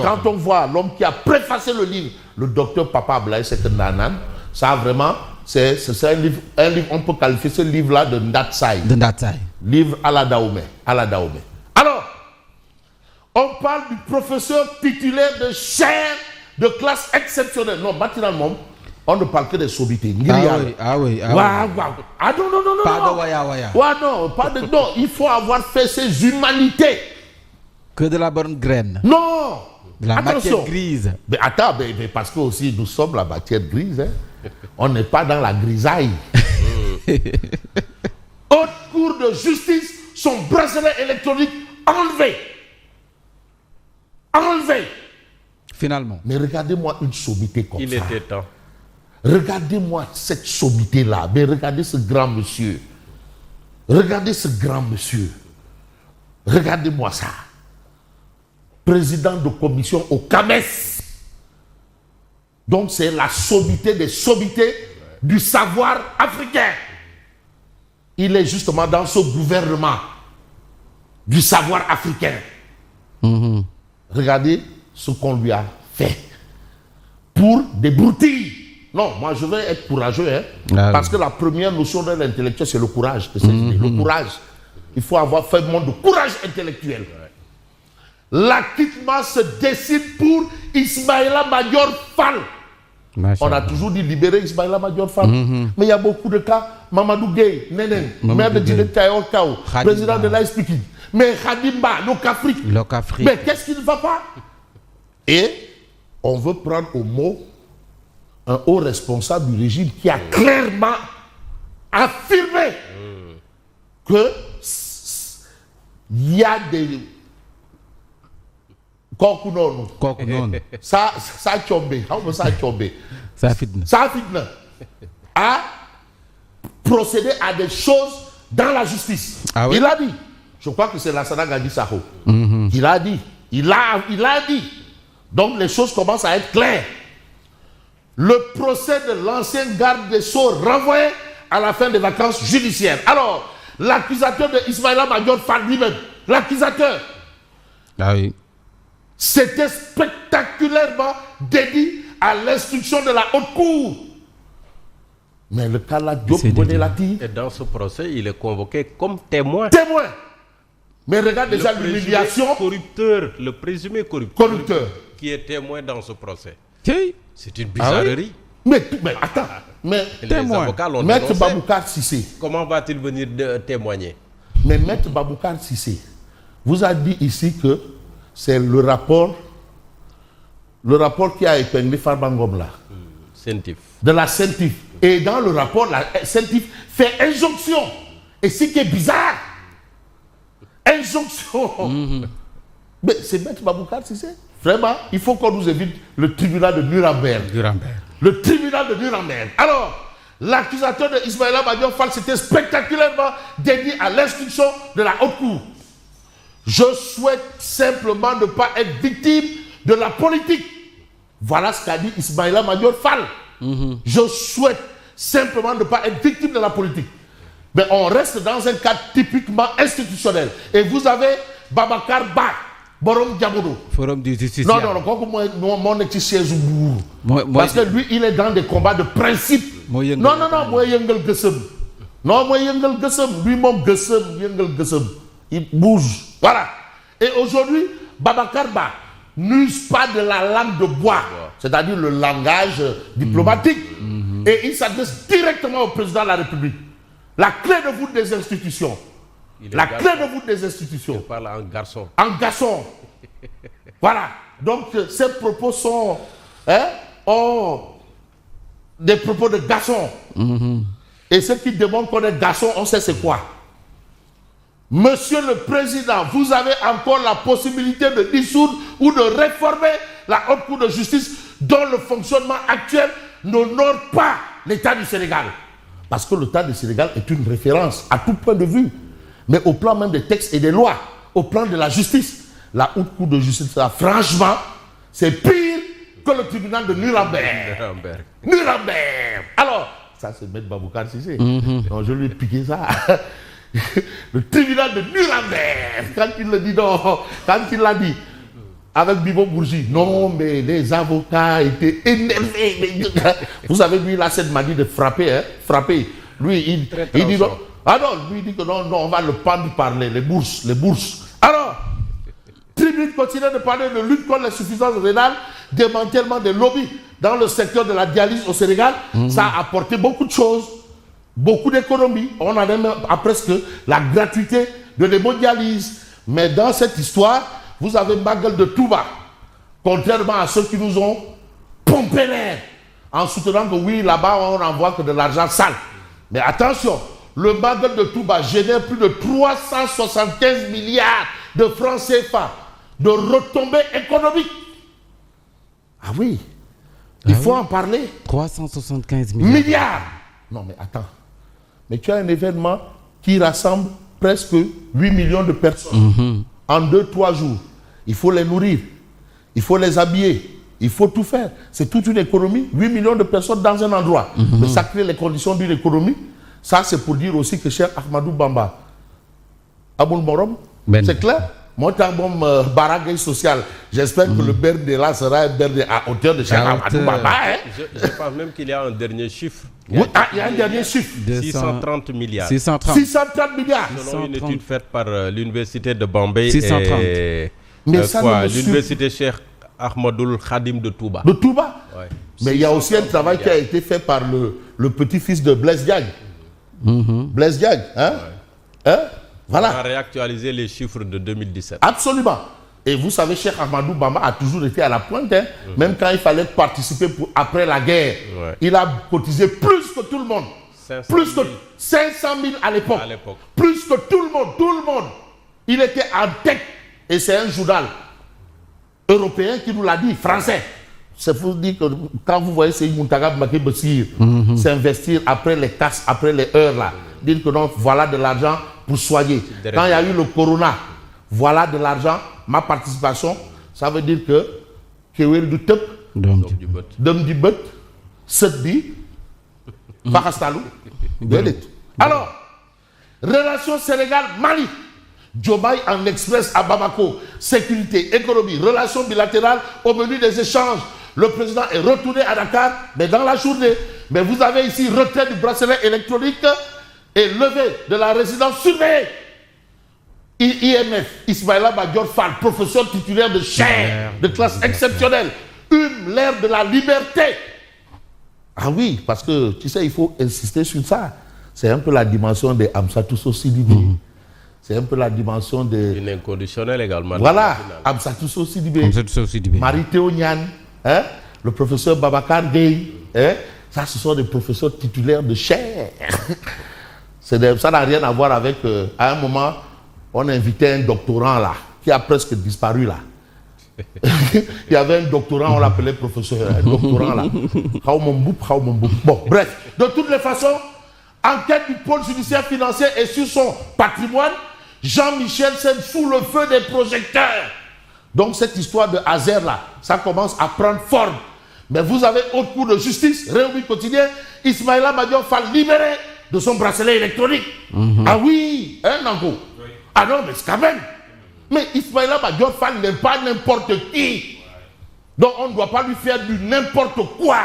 Quand on voit l'homme qui a préfacé le livre, le docteur Papa Ablaye Seck Ndanane, ça vraiment, c'est un livre, on peut qualifier ce livre-là de Ndatsai. Livre à la Dahomey. Alors, on parle du professeur titulaire de chaire de classe exceptionnelle. Non, naturellement, on ne parle que des sommités. Ah oui. Ah non. Pas de waya. Non, il faut avoir fait ses humanités. Que de la bonne graine. Non. De la matière grise. Mais attends, mais parce que aussi nous sommes la matière grise. Hein. On n'est pas dans la grisaille. Haute cour de justice, son bracelet électronique enlevé. Finalement. Mais regardez-moi une sommité comme ça. Il était temps. Regardez-moi cette sommité-là. Mais regardez ce grand monsieur. Regardez-moi ça. Président de commission au CAMES. Donc c'est la sommité des sommités du savoir africain. Il est justement dans ce gouvernement du savoir africain. Regardez ce qu'on lui a fait pour des broutilles. Non, moi je vais être courageux, hein, parce que la première notion de l'intellectuel, c'est le courage. Le courage. Il faut avoir fait monde de courage intellectuel. L'acquittement se décide pour Ismaïla Madior Fall. On a toujours dit libérer Ismaïla Madior Fall. Mais il y a beaucoup de cas. Mamadou Gueye, Neneng, maire de Djidé Tayo Kao, président de l'ASPIC. Mais Khadimba, Locafrique. Mais qu'est-ce qui ne va pas? Et on veut prendre au mot un haut responsable du régime qui a clairement affirmé que il y a des ça fitna a procédé à des choses dans la justice. Ah oui? Il a dit, je crois que c'est Lassana Gadi Sakho. Il a dit. Donc les choses commencent à être claires. Le procès de l'ancien garde des Sceaux renvoyé à la fin des vacances judiciaires. Alors, l'accusateur de Ismaïla Madior Fall lui-même, l'accusateur, c'était spectaculairement dédié à l'instruction de la haute cour. Mais le cas là, Diop Bonelati. Et dans ce procès, il est convoqué comme témoin. Mais regarde déjà l'humiliation. Le présumé corrupteur qui est témoin dans ce procès. C'est une bizarrerie. Mais attends. Mais les avocats l'ont Maître dénoncé. Baboucar Cissé. Comment va-t-il venir témoigner? Mais Maître Baboucar Cissé vous a dit ici que c'est le rapport qui a épinglé Farba Ngom là. CENTIF. De la CENTIF. Et dans le rapport, la CENTIF fait injonction. Et ce qui est bizarre, injonction. Mais c'est Maître Baboucar Cissé. Vraiment, il faut qu'on nous évite le tribunal de Nuremberg. Le tribunal de Nuremberg. Alors, l'accusateur de Ismaïla Madior Fall, c'était spectaculairement dédié à l'instruction de la haute cour. Je souhaite simplement ne pas être victime de la politique. Voilà ce qu'a dit Ismaïla Madior Fall. Je souhaite simplement ne pas être victime de la politique. Mais on reste dans un cadre typiquement institutionnel. Et vous avez Babacar Ba, Borom Diabodo. Forum du justice. Non, mon chez parce que lui, il est dans des combats de principe. Non, moi, Yengel Gessem. Non, moi, Yengel Gessem. Lui, mon Gessem, Yengel Gessem. Il bouge. Voilà. Et aujourd'hui, Babacar Ba n'use pas de la langue de bois, c'est-à-dire le langage diplomatique. Et il s'adresse directement au président de la République. La clé de voûte des institutions. Il parle en garçon. Voilà. Donc, ces propos sont des propos de garçon. Et ceux qui demandent qu'on est garçon, on sait c'est quoi. Monsieur le Président, vous avez encore la possibilité de dissoudre ou de réformer la haute cour de justice dont le fonctionnement actuel n'honore pas l'État du Sénégal. Parce que l'État du Sénégal est une référence à tout point de vue. Mais au plan même des textes et des lois, au plan de la justice, la haute cour de justice, là, franchement, c'est pire que le tribunal de Nuremberg. Alors, ça c'est Maître Baboucar Cissé. Donc je lui ai piqué ça. Le tribunal de Nuremberg, quand il le dit, non, quand il l'a dit, avec Bibo Bourgi. Non, mais les avocats étaient énervés. Vous avez vu là cette manie de frapper, hein? Frapper. Lui, il dit non. Ah non, lui il dit que non, on va le pendre par les bourses. Alors, Tribune continue de parler de lutte contre l'insuffisance rénale, démantèlement des lobbies dans le secteur de la dialyse au Sénégal. Ça a apporté beaucoup de choses, beaucoup d'économies. On a même presque la gratuité de l'hémodialyse. Mais dans cette histoire, vous avez Magal de Touba, contrairement à ceux qui nous ont pompé l'air en soutenant que oui, là-bas, on n'envoie que de l'argent sale. Mais attention, le Magal de Touba génère plus de 375 milliards de francs CFA de retombées économiques. Ah oui, il faut en parler. 375 milliards. Non mais attends, mais tu as un événement qui rassemble presque 8 millions de personnes en 2-3 jours. Il faut les nourrir, il faut les habiller, il faut tout faire. C'est toute une économie, 8 millions de personnes dans un endroit. Mais ça crée les conditions d'une économie. Ça c'est pour dire aussi que cher Ahmadou Bamba, Aboul Morom, c'est clair. Moi, tant bon barrage social, j'espère que le BRD là sera un BRD à hauteur de cher Ahmadou Bamba. Hein? Je pense même qu'il y a un dernier chiffre. Oui, il y a un dernier chiffre. 630 milliards. 630 milliards. Selon une étude faite par l'université de Bombay 630. et l'université Cheikh Ahmadoul Khadim de Touba. De Touba. Ouais. Mais il y a aussi un travail qui a été fait par le petit-fils de Blaise Diagne. Blaise Diagne, hein? Ouais. Hein? Voilà. On a réactualisé les chiffres de 2017. Absolument. Et vous savez, Cheikh Ahmadou Bamba a toujours été à la pointe. Hein? Même quand il fallait participer après la guerre, il a cotisé plus que tout le monde. 500 000 à l'époque. Plus que tout le monde. Il était en tête. Et c'est un journal européen qui nous l'a dit, français. C'est pour dire que quand vous voyez Seyi Mountaga Mbaké Bessir s'investir après les tasses, après les heures là, dire que non, voilà de l'argent pour soigner. Quand il y a eu le corona, voilà de l'argent, ma participation, ça veut dire que Kewel du Tep, Dom du Bët, Setbi, Fakastalou. Alors, relation Sénégal-Mali. Diomaye en express à Bamako, sécurité, économie, relations bilatérales au menu des échanges. Le président est retourné à Dakar, mais dans la journée. Mais vous avez ici retrait du bracelet électronique et levée de la résidence surveillée. IMF, Ismaïla Madior Fall, professeur titulaire de chaire, de classe exceptionnelle, l'ère de la liberté. Ah oui, parce que tu sais, il faut insister sur ça. C'est un peu la dimension de Amsatou Sidibé. C'est un peu la dimension de... Une inconditionnelle également. Voilà, Amsatou Sidibé, Marie-Théo Niane, hein? Le professeur Babacar Gueye. Hein? Ça, ce sont des professeurs titulaires de chaire. Ça n'a rien à voir avec... à un moment, on invitait un doctorant là, qui a presque disparu là. Il y avait un doctorant, on l'appelait professeur, un doctorant là. Bon, bref, de toutes les façons, enquête du pôle judiciaire financier et sur son patrimoine, Jean-Michel Sène sous le feu des projecteurs. Donc cette histoire de Azer là, ça commence à prendre forme. Mais vous avez autre cours de justice, Réumi quotidien, Ismaïla Madior Fall libéré de son bracelet électronique. Ah oui, hein Nango? Ah non, mais c'est quand même. Mais Ismaïla Madior Fall n'est pas n'importe qui. Donc on ne doit pas lui faire du n'importe quoi.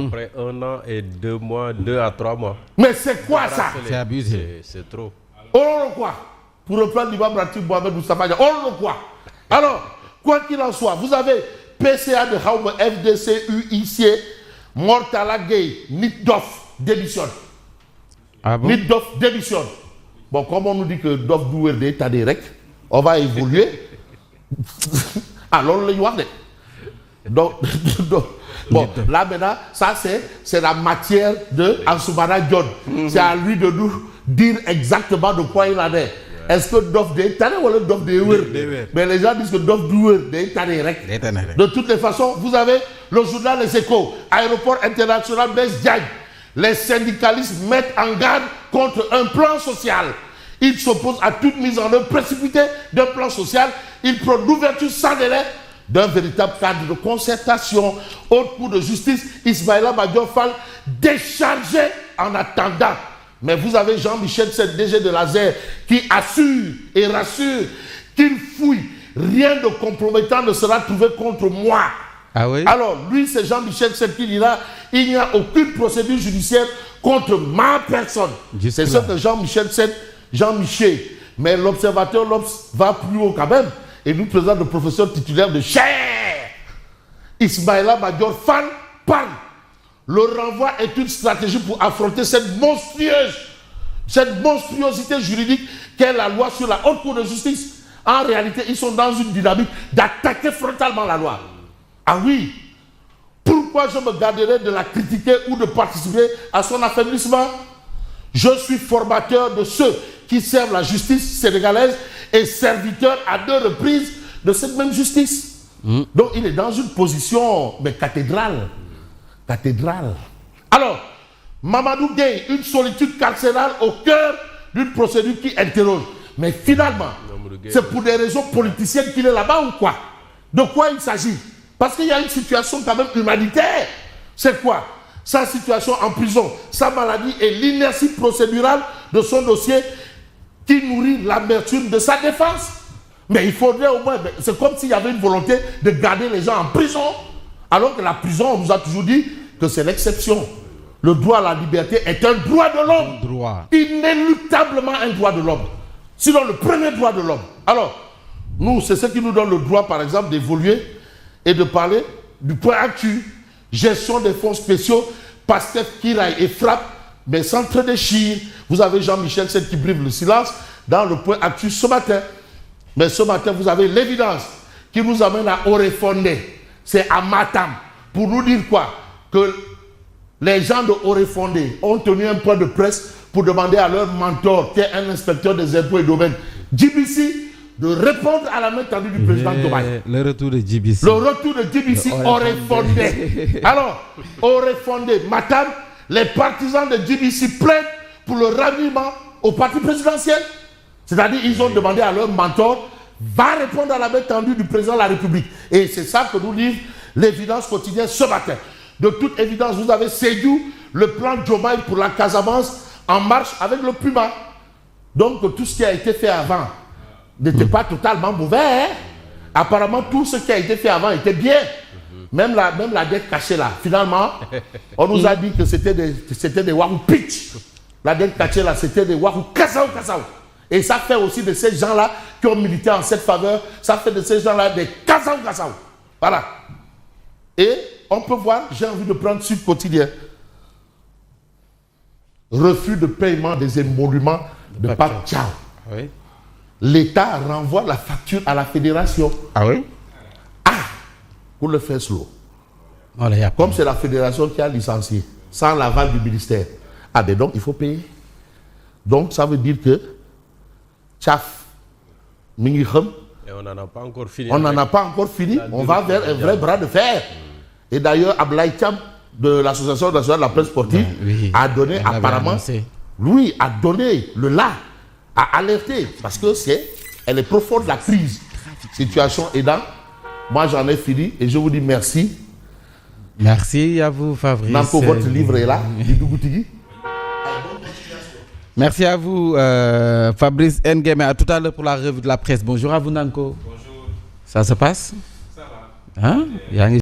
Après 1 an et 2 mois, 2 à 3 mois. Mais c'est quoi ça? C'est abusé. C'est trop. Oh quoi? Pour reprendre l'imam Ratib Mohamed Moustapha, oh quoi? Alors, quoi qu'il en soit, vous avez PCA de Haume, FDC, UIC, Mortala Gay, Nitdoff démissionne. Ah bon? Nitdoff démissionne. Bon, comme on nous dit que Doff Douerde est à direct, on va évoluer. Alors, le Yuande. Donc, bon, là maintenant, ça c'est la matière de Ansoumana Dione. C'est à lui de nous dire exactement de quoi il en est. Est-ce que Doff de Tane ou le Doff de Ewer? Mais les gens disent que Doff Douer de Tane direct. De toutes les façons, vous avez le journal Les Échos, Aéroport international Blaise Diagne. Les syndicalistes mettent en garde contre un plan social. Ils s'opposent à toute mise en œuvre précipitée d'un plan social. Ils prônent l'ouverture sans délai d'un véritable cadre de concertation. Haute cour de justice, Ismaïla Madior Fall déchargé en attendant. Mais vous avez Jean-Michel Sène, DG de l'Azer, qui assure et rassure qu'il fouille rien de compromettant ne sera trouvé contre moi. Ah oui? Alors, lui, c'est Jean-Michel Sène qui dira, il n'y a aucune procédure judiciaire contre ma personne. C'est ce que Jean-Michel Sène, Jean-Michel. Mais l'observateur l'Obs va plus haut quand même et nous présente le professeur titulaire de chair. Ismaïla Madior Fall parle. Le renvoi est une stratégie pour affronter cette monstruosité juridique qu'est la loi sur la haute cour de justice. En réalité, ils sont dans une dynamique d'attaquer frontalement la loi. Ah oui, pourquoi je me garderais de la critiquer ou de participer à son affaiblissement? Je suis formateur de ceux qui servent la justice sénégalaise et serviteur à 2 reprises de cette même justice. Donc il est dans une position cathédrale. Alors, Mamadou Gueye, une solitude carcérale au cœur d'une procédure qui interroge. Mais finalement, c'est pour des raisons politiciennes qu'il est là-bas ou quoi? De quoi il s'agit? Parce qu'il y a une situation quand même humanitaire. C'est quoi? Sa situation en prison, sa maladie et l'inertie procédurale de son dossier qui nourrit l'amertume de sa défense. Mais il faudrait au moins... C'est comme s'il y avait une volonté de garder les gens en prison. Alors que la prison, on nous a toujours dit que c'est l'exception. Le droit à la liberté est un droit de l'homme. Inéluctablement un droit de l'homme. Sinon le premier droit de l'homme. Alors, nous, c'est ce qui nous donne le droit, par exemple, d'évoluer et de parler du point actu, gestion des fonds spéciaux, Pastef, Kiraï et Frappe, mais sans trop déchirer. Vous avez Jean-Michel Sène qui brive le silence dans le point actu ce matin. Mais ce matin, vous avez l'évidence qui nous amène à Orefondé. C'est à Matam. Pour nous dire quoi? Que les gens de Orefondé ont tenu un point de presse pour demander à leur mentor, qui est un inspecteur des impôts et domaines, JBC, de répondre à la main tendue du président Diomaye. Le retour de JBC. Le retour de JBC Orefondé. Alors, Orefondé, Matam, les partisans de JBC plaident pour le ralliement au parti présidentiel. C'est-à-dire ils ont demandé à leur mentor, va répondre à la main tendue du président de la République. Et c'est ça que nous livre l'évidence quotidienne ce matin. De toute évidence, vous avez Sédhiou, le plan Diomaye pour la Casamance en marche avec le Puma. Donc tout ce qui a été fait avant n'était pas totalement mauvais. Hein? Apparemment, tout ce qui a été fait avant était bien. Même la dette cachée là. Finalement, on nous a dit que c'était des Wahou Pitch. La dette cachée là, c'était des Wahou Kassao. Et ça fait aussi de ces gens-là qui ont milité en cette faveur, ça fait de ces gens-là des Kassao. Voilà. Et on peut voir, j'ai envie de prendre Sud Quotidien. Refus de paiement des émoluments de Pape Thiaw. Oui. L'État renvoie la facture à la fédération. Ah oui? Pour le faire slow. Oh là, comme c'est la fédération qui a licencié, sans l'aval du ministère. Ben donc il faut payer. Donc ça veut dire que Tchaf, Mingichum, et on n'en a pas encore fini. On n'en a pas encore fini. On va vers un vrai bras de fer. Et d'ailleurs, Ablaï Thiam de l'Association nationale de la presse sportive a donné apparemment, lui a donné le là, a alerté parce que elle est profonde la crise. Situation aidant. Moi j'en ai fini et je vous dis merci. Merci à vous Fabrice. Nanko, votre livre est là. Merci à vous Fabrice Ngueme. À tout à l'heure pour la revue de la presse. Bonjour à vous Nanko. Bonjour. Ça se passe? Ça va. Hein?